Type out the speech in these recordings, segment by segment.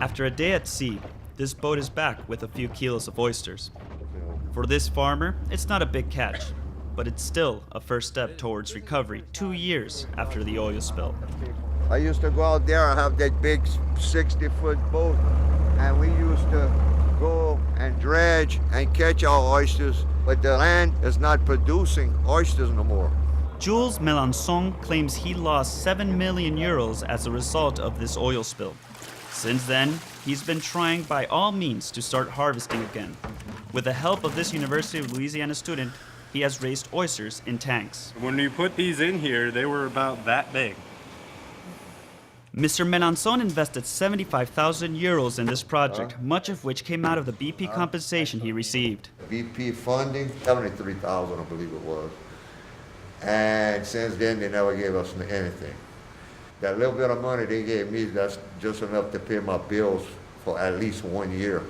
After a day at sea, this boat is back with a few kilos of oysters. For this farmer, it's not a big catch, but it's still a first step towards recovery 2 years after the oil spill. I used to go out there and have that big 60-foot boat, and we used to go and dredge and catch our oysters, but the land is not producing oysters no more. Jules Melancon claims he lost 7 million euros as a result of this oil spill. Since then, he's been trying by all means to start harvesting again. With the help of this University of Louisiana student, he has raised oysters in tanks. When you put these in here, they were about that big. Mr. Melancon invested 75,000 euros in this project, much of which came out of the BP compensation he received. BP funding, 73,000 I believe it was. And since then, they never gave us anything. That little bit of money they gave me, that's just enough to pay my bills for at least 1 year.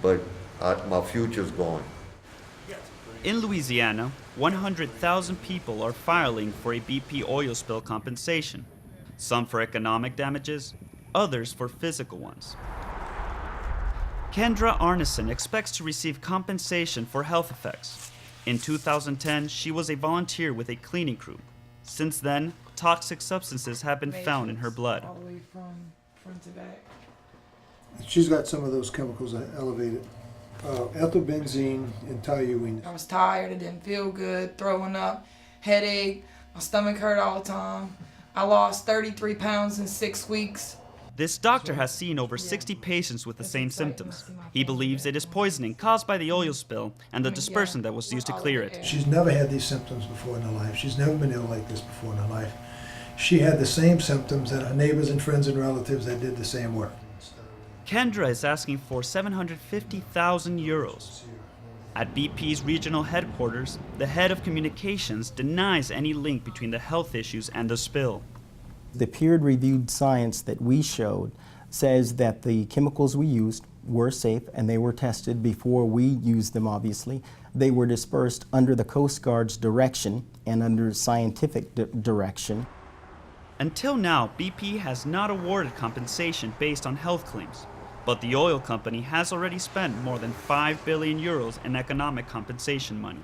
But my future's gone. In Louisiana, 100,000 people are filing for a BP oil spill compensation. Some for economic damages, others for physical ones. Kendra Arneson expects to receive compensation for health effects. In 2010, she was a volunteer with a cleaning crew. Since then, toxic substances have been found in her blood. All the way from front to back. She's got some of those chemicals that elevated. Ethylbenzene and toluene. I was tired, it didn't feel good, throwing up, headache, my stomach hurt all the time. I lost 33 pounds in 6 weeks. This doctor has seen over 60 patients with the same symptoms. He believes it is poisoning caused by the oil spill and the dispersant that was used to clear it. She's never had these symptoms before in her life. She's never been ill like this before in her life. She had the same symptoms that her neighbors and friends and relatives that did the same work. Kendra is asking for 750,000 euros. At BP's regional headquarters, the head of communications denies any link between the health issues and the spill. The peer-reviewed science that we showed says that the chemicals we used were safe and they were tested before we used them, obviously. They were dispersed under the Coast Guard's direction and under scientific direction. Until now, BP has not awarded compensation based on health claims, but the oil company has already spent more than 5 billion euros in economic compensation money.